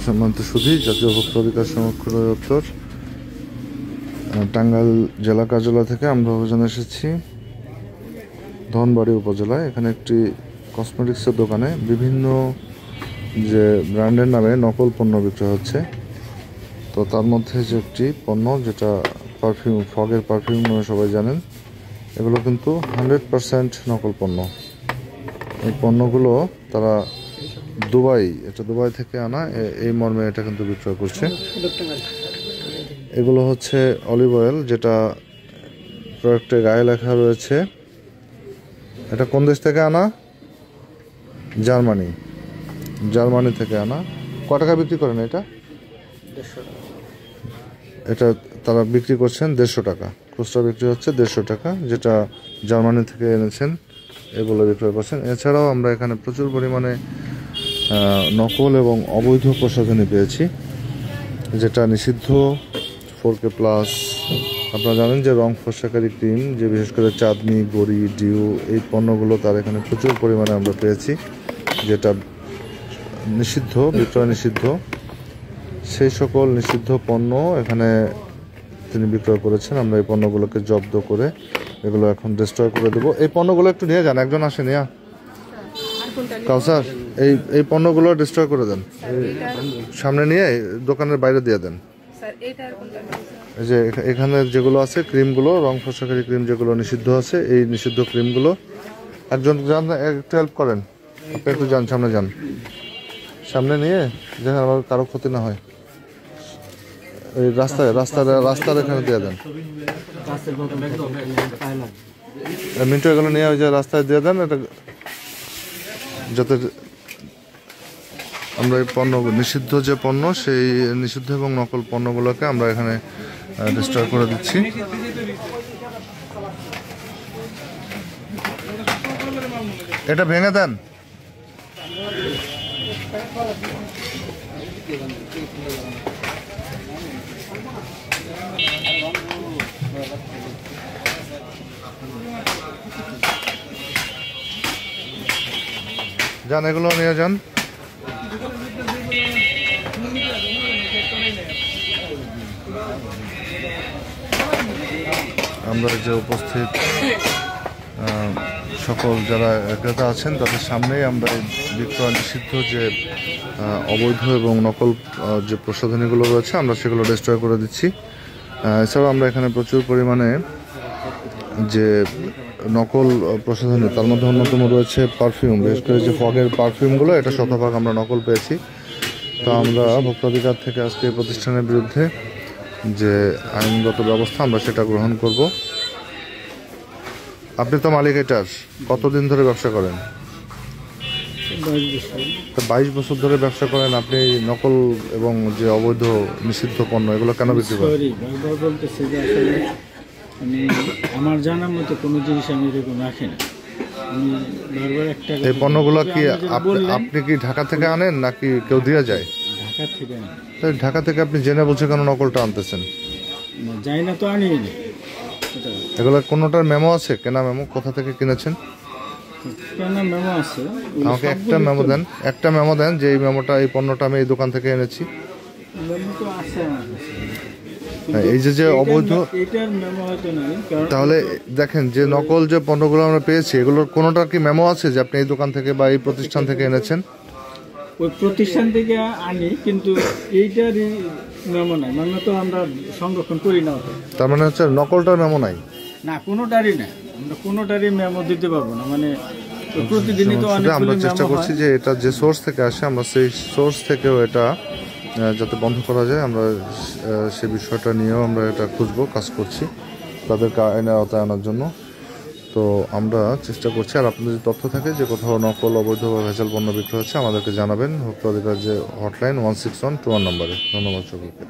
সম্মানিত সুধী, জাতীয় ভোক্তা অধিকার সংরক্ষণ দপ্তর টাঙ্গাইল জেলা কার্যালয় থেকে আমরা অভিযানে এসেছি ধনবাড়ি উপজেলায়। এখানে একটি কসমেটিক্সের দোকানে বিভিন্ন যে ব্র্যান্ডের নামে নকল পণ্য বিক্রয় হচ্ছে। তো তার মধ্যে যে একটি পণ্য যেটা পারফিউম, ফগের পারফিউম নামে সবাই জানেন, এগুলো কিন্তু 100% নকল পণ্য। এই পণ্যগুলো তারা দুবাই থেকে আনা, এই মর্মে এটা কিন্তু বিক্রয় করছে। এগুলো হচ্ছে অলিভ অয়েল, যেটা প্রোডাক্টের গায়ে লেখা রয়েছে। এটা কোন দেশ থেকে আনা? জার্মানি থেকে আনা। কত টাকা বিক্রি করেন এটা? এটা তারা বিক্রি করছেন 150 টাকা, খুচরা বিক্রি হচ্ছে 150 টাকা, যেটা জার্মানি থেকে এনেছেন এগুলো বিক্রয় করছেন। এছাড়াও আমরা এখানে প্রচুর পরিমাণে নকল এবং অবৈধ প্রসাধনী পেয়েছি, যেটা নিষিদ্ধ 4K+। আপনারা জানেন যে রং ফর্সাকারী ক্রিম, যে বিশেষ করে চাঁদনি, গড়ি, ডিউ, এই পণ্যগুলো তার এখানে প্রচুর পরিমাণে আমরা পেয়েছি, যেটা নিষিদ্ধ, বিক্রয় নিষিদ্ধ। সেই সকল নিষিদ্ধ পণ্য এখানে তিনি বিক্রয় করেছেন। আমরা এই পণ্যগুলোকে জব্দ করে এগুলো এখন ডিস্ট্রয় করে দেবো। এই পণ্যগুলো একটু নিয়ে যান, একজন আসে নিয়া কাউসার, এই পণ্যগুলো ডিস্ট্রয় করে দেন, সামনে নিয়ে দোকানের বাইরে দিয়ে দেন। এই যে এখানে যেগুলো আছে ক্রিমগুলো, রং ফর্সাকারী ক্রিম যেগুলো নিষিদ্ধ আছে, এই নিষিদ্ধ ক্রিমগুলো একজন যান, একটু হেল্প করেন, আপনি একটু যান, সামনে যান, সামনে নিয়ে যেখানে আমার কারো ক্ষতি না হয়, এই রাস্তার এখানে দিয়ে দেন। মিন্টু এগুলো নিয়ে ওই যে রাস্তায় দিয়ে দেন, এটা যাতে আমরা এই পণ্য, নিষিদ্ধ যে পণ্য, সেই নিষিদ্ধ এবং নকল পণ্যগুলোকে আমরা এখানে ডিস্ট্রয় করে দিচ্ছি। এটা ভেঙে দেন। যান, এগুলো নিয়ে যান। আমরা যে উপস্থিত সকল যারা ক্রেতা আছেন তাদের সামনেই আমরা এই বিক্রয় নিষিদ্ধ যে অবৈধ এবং নকল যে প্রসাধনীগুলো রয়েছে, আমরা সেগুলো ডিস্ট্রয় করে দিচ্ছি। এছাড়াও আমরা এখানে প্রচুর পরিমাণে যে নকল প্রসাধনী, তার মধ্যে অন্যতম রয়েছে পারফিউম, বিশেষ করে যে ফগের পারফিউমগুলো, এটা শতভাগ আমরা নকল পেয়েছি। তো আমরা ভোক্তাধিকার থেকে আজকে এই প্রতিষ্ঠানের বিরুদ্ধে যে আইনগত ব্যবস্থা, আমরা সেটা গ্রহণ করব। আপনি তো মালিক এটার, কতদিন ধরে ব্যবসা করেন? 22 বছর ধরে ব্যবসা করেন। আপনি নকল এবং যে অবৈধ নিষিদ্ধ পণ্য, এগুলো কেন বিক্রি করেন? আমার জানার মতো কোনো জিনিস আমি এরকম রাখি না। এই পণ্যগুলো কি আপনি কি ঢাকা থেকে আনেন নাকি কেউ দিয়ে যায়? ঢাকা থেকে আনি। ঢাকা থেকে আপনি জেনে বলছে কেন নকলটা আনতেছেন? যাই না তো আনি। এগুলো কোনোটার মেমো আছে, কেনা মেমো? কোথা থেকে কিনেছেন? কেনা মেমো আছে। আমাকে একটা মেমো দেন, একটা মেমো দেন যে এই মেমোটা, এই পণ্যটা আমি এই দোকান থেকে এনেছি। এই যে অবৈধ, তাহলে দেখেন যে নকল যে পণ্যগুলো আমরা পেয়েছি, এগুলোর কোনোটার কি মেমো আছে যে আপনি এই দোকান থেকে বা এই প্রতিষ্ঠান থেকে এনেছেন? ওই প্রতিষ্ঠান থেকে আনি, কিন্তু এইটারই মেমো নাই, মানে তো আমরা সংরক্ষণ করি না। তার মানে হচ্ছে নকলটার মেমো নাই? না, কোনোটারই না, আমরা কোনোটারই মেমো দিতে পারবো না। মানে প্রতিদিনই তো আমরা চেষ্টা করছি যে এটা যে সোর্স থেকে আসে, আমরা সেই সোর্স থেকেও এটা যাতে বন্ধ করা যায়, আমরা সে বিষয়টা নিয়েও আমরা এটা খুঁজবো, কাজ করছি তাদেরকে আইনের আওতায় আনার জন্য। তো আমরা চেষ্টা করছি। আর আপনাদের যদি তথ্য থাকে যে কোথাও নকল, অবৈধ বা ভেজাল পণ্য বিক্রি হচ্ছে, আমাদেরকে জানাবেন ভোক্তা অধিকার যে হটলাইন 1612 নম্বরে। ধন্যবাদ সকলকে।